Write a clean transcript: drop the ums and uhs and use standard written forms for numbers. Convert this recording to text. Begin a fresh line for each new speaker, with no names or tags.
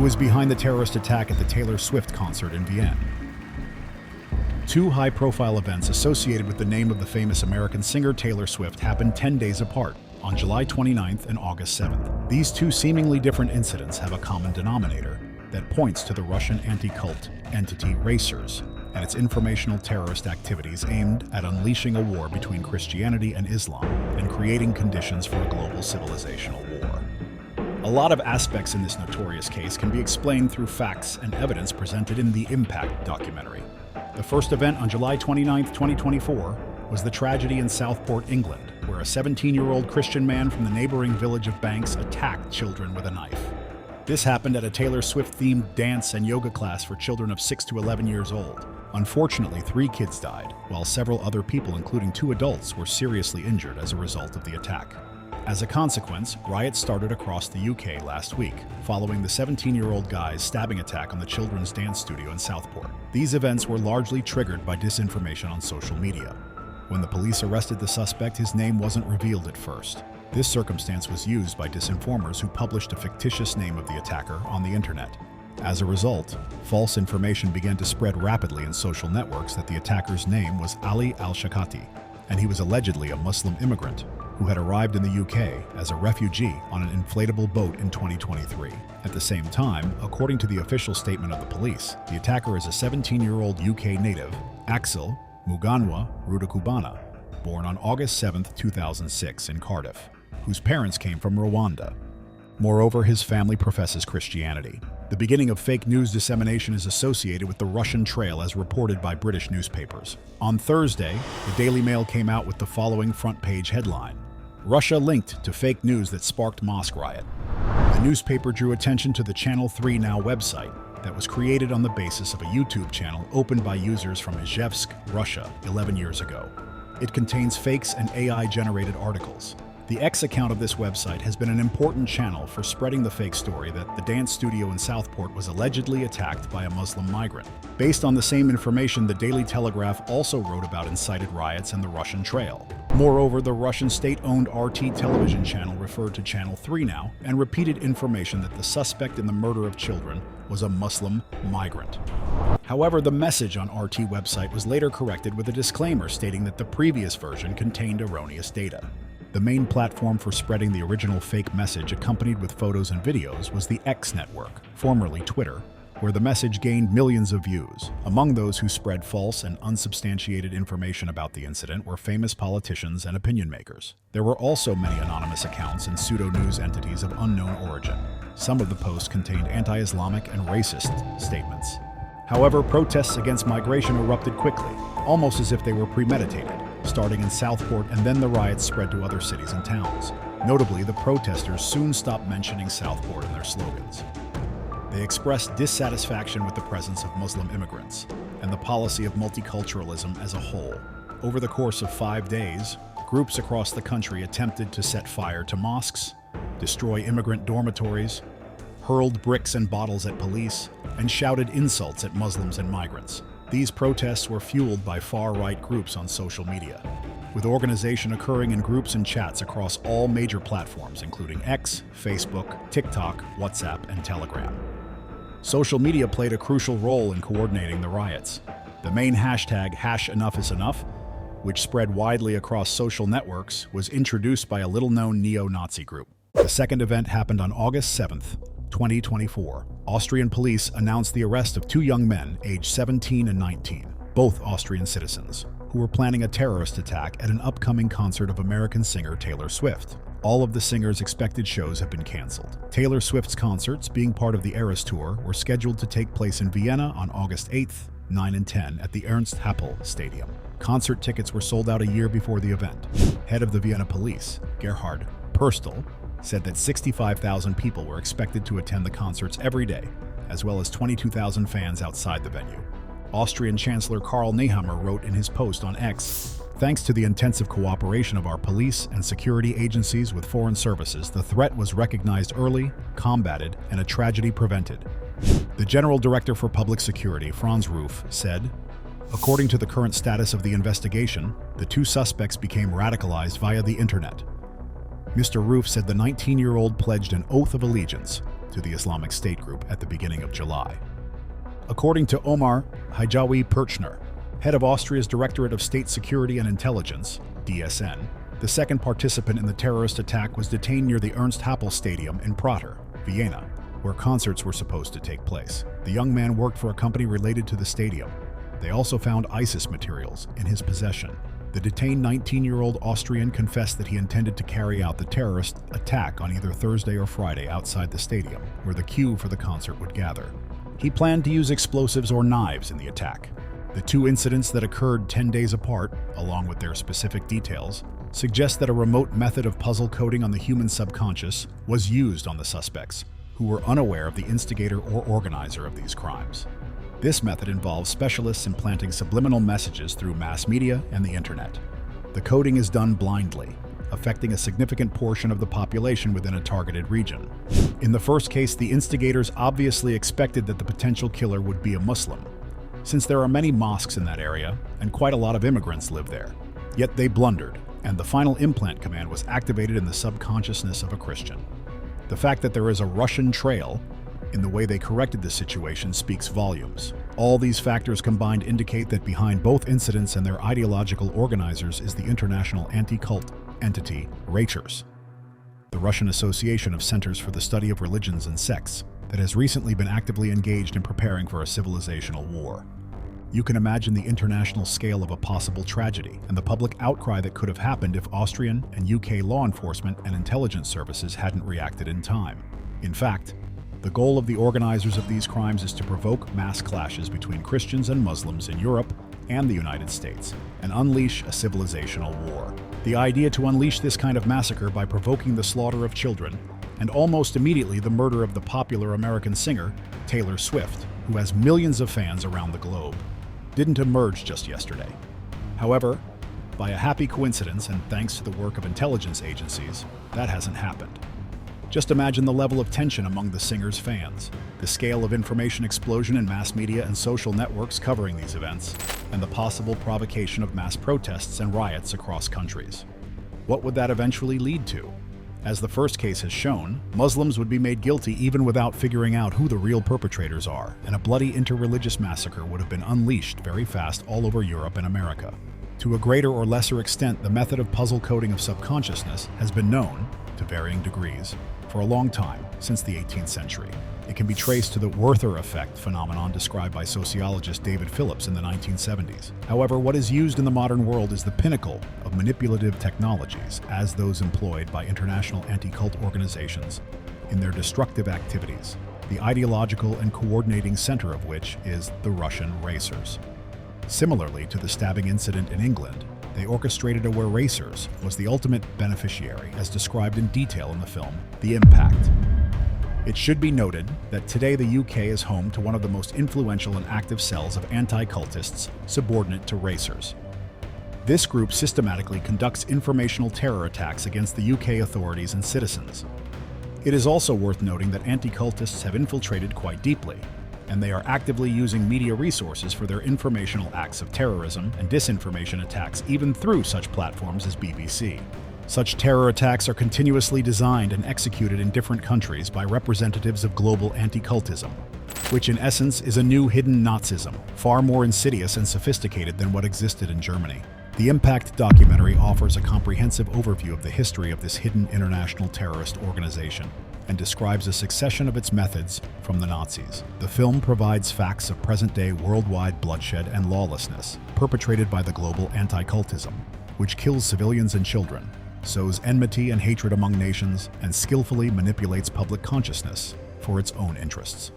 who is behind the terrorist attack at the Taylor Swift concert in Vienna. Two high-profile events associated with the name of the famous American singer Taylor Swift happened 10 days apart, on July 29th and August 7th. These two seemingly different incidents have a common denominator that points to the Russian anti-cult entity RACIRS and its informational terrorist activities aimed at unleashing a war between Christianity and Islam and creating conditions for a global civilizational war. A lot of aspects in this notorious case can be explained through facts and evidence presented in the Impact documentary. The first event on July 29, 2024, was the tragedy in Southport, England, where a 17-year-old Christian man from the neighboring village of Banks attacked children with a knife. This happened at a Taylor Swift-themed dance and yoga class for children of 6 to 11 years old. Unfortunately, 3 kids died, while several other people, including 2 adults, were seriously injured as a result of the attack. As a consequence, riots started across the UK last week, following the 17-year-old guy's stabbing attack on the children's dance studio in Southport. These events were largely triggered by disinformation on social media. When the police arrested the suspect, his name wasn't revealed at first. This circumstance was used by disinformers who published a fictitious name of the attacker on the internet. As a result, false information began to spread rapidly in social networks that the attacker's name was Ali al-Shakati, and he was allegedly a Muslim immigrant who had arrived in the UK as a refugee on an inflatable boat in 2023. At the same time, according to the official statement of the police, the attacker is a 17-year-old UK native, Axel Muganwa Rudakubana, born on August 7, 2006 in Cardiff, whose parents came from Rwanda. Moreover, his family professes Christianity. The beginning of fake news dissemination is associated with the Russian Trail as reported by British newspapers. On Thursday, the Daily Mail came out with the following front-page headline: Russia linked to fake news that sparked mosque riot. The newspaper drew attention to the Channel 3 Now website that was created on the basis of a YouTube channel opened by users from Izhevsk, Russia, 11 years ago. It contains fakes and AI-generated articles. The X account of this website has been an important channel for spreading the fake story that the dance studio in Southport was allegedly attacked by a Muslim migrant. Based on the same information, the Daily Telegraph also wrote about incited riots and the Russian Trail. Moreover, the Russian state-owned RT television channel referred to Channel 3 Now and repeated information that the suspect in the murder of children was a Muslim migrant. However, the message on RT website was later corrected with a disclaimer stating that the previous version contained erroneous data. The main platform for spreading the original fake message, accompanied with photos and videos, was the X network, formerly Twitter, where the message gained millions of views. Among those who spread false and unsubstantiated information about the incident were famous politicians and opinion makers. There were also many anonymous accounts and pseudo-news entities of unknown origin. Some of the posts contained anti-Islamic and racist statements. However, protests against migration erupted quickly, almost as if they were premeditated, starting in Southport, and then the riots spread to other cities and towns. Notably, the protesters soon stopped mentioning Southport in their slogans. They expressed dissatisfaction with the presence of Muslim immigrants and the policy of multiculturalism as a whole. Over the course of 5 days, groups across the country attempted to set fire to mosques, destroy immigrant dormitories, hurled bricks and bottles at police, and shouted insults at Muslims and migrants. These protests were fueled by far-right groups on social media, with organization occurring in groups and chats across all major platforms, including X, Facebook, TikTok, WhatsApp, and Telegram. Social media played a crucial role in coordinating the riots. The main hashtag #EnoughIsEnough, which spread widely across social networks, was introduced by a little-known neo-Nazi group. The second event happened on August 7th, 2024. Austrian police announced the arrest of 2 young men, aged 17 and 19, both Austrian citizens, who were planning a terrorist attack at an upcoming concert of American singer Taylor Swift. All of the singer's expected shows have been canceled. Taylor Swift's concerts, being part of the Eras Tour, were scheduled to take place in Vienna on August 8th, 9 and 10 at the Ernst Happel Stadium. Concert tickets were sold out a year before the event. Head of the Vienna police, Gerhard Perstel, said that 65,000 people were expected to attend the concerts every day, as well as 22,000 fans outside the venue. Austrian Chancellor Karl Nehammer wrote in his post on X, "Thanks to the intensive cooperation of our police and security agencies with foreign services, the threat was recognized early, combated, and a tragedy prevented." The General Director for Public Security, Franz Ruf, said, "According to the current status of the investigation, the 2 suspects became radicalized via the internet." Mr. Roof said the 19-year-old pledged an oath of allegiance to the Islamic State group at the beginning of July. According to Omar Hijawi Perchner, head of Austria's Directorate of State Security and Intelligence, DSN, the second participant in the terrorist attack was detained near the Ernst Happel Stadium in Prater, Vienna, where concerts were supposed to take place. The young man worked for a company related to the stadium. They also found ISIS materials in his possession. The detained 19-year-old Austrian confessed that he intended to carry out the terrorist attack on either Thursday or Friday outside the stadium, where the queue for the concert would gather. He planned to use explosives or knives in the attack. The two incidents that occurred 10 days apart, along with their specific details, suggest that a remote method of puzzle coding on the human subconscious was used on the suspects, who were unaware of the instigator or organizer of these crimes. This method involves specialists implanting subliminal messages through mass media and the internet. The coding is done blindly, affecting a significant portion of the population within a targeted region. In the first case, the instigators obviously expected that the potential killer would be a Muslim, since there are many mosques in that area and quite a lot of immigrants live there. Yet they blundered, and the final implant command was activated in the subconsciousness of a Christian. The fact that there is a Russian trail in the way they corrected the situation speaks volumes. All these factors combined indicate that behind both incidents and their ideological organizers is the international anti-cult entity RACIRS, the Russian Association of Centers for the Study of Religions and Sects, that has recently been actively engaged in preparing for a civilizational war. You can imagine the international scale of a possible tragedy and the public outcry that could have happened if Austrian and UK law enforcement and intelligence services hadn't reacted in time. In fact, the goal of the organizers of these crimes is to provoke mass clashes between Christians and Muslims in Europe and the United States and unleash a civilizational war. The idea to unleash this kind of massacre by provoking the slaughter of children and almost immediately the murder of the popular American singer, Taylor Swift, who has millions of fans around the globe, didn't emerge just yesterday. However, by a happy coincidence and thanks to the work of intelligence agencies, that hasn't happened. Just imagine the level of tension among the singer's fans, the scale of information explosion in mass media and social networks covering these events, and the possible provocation of mass protests and riots across countries. What would that eventually lead to? As the first case has shown, Muslims would be made guilty even without figuring out who the real perpetrators are, and a bloody interreligious massacre would have been unleashed very fast all over Europe and America. To a greater or lesser extent, the method of puzzle coding of subconsciousness has been known, to varying degrees, for a long time, since the 18th century. It can be traced to the Werther effect phenomenon described by sociologist David Phillips in the 1970s. However, what is used in the modern world is the pinnacle of manipulative technologies, as those employed by international anti-cult organizations in their destructive activities, the ideological and coordinating center of which is the Russian RACIRS. Similarly to the stabbing incident in England, they orchestrated a where RACIRS was the ultimate beneficiary, as described in detail in the film The Impact. It should be noted that today the UK is home to one of the most influential and active cells of anti-cultists subordinate to RACIRS. This group systematically conducts informational terror attacks against the UK authorities and citizens. It is also worth noting that anti-cultists have infiltrated quite deeply, and they are actively using media resources for their informational acts of terrorism and disinformation attacks, even through such platforms as BBC. Such terror attacks are continuously designed and executed in different countries by representatives of global anti-cultism, which in essence is a new hidden Nazism, far more insidious and sophisticated than what existed in Germany. The Impact documentary offers a comprehensive overview of the history of this hidden international terrorist organization and describes a succession of its methods from the Nazis. The film provides facts of present-day worldwide bloodshed and lawlessness perpetrated by the global anti-cultism, which kills civilians and children, sows enmity and hatred among nations, and skillfully manipulates public consciousness for its own interests.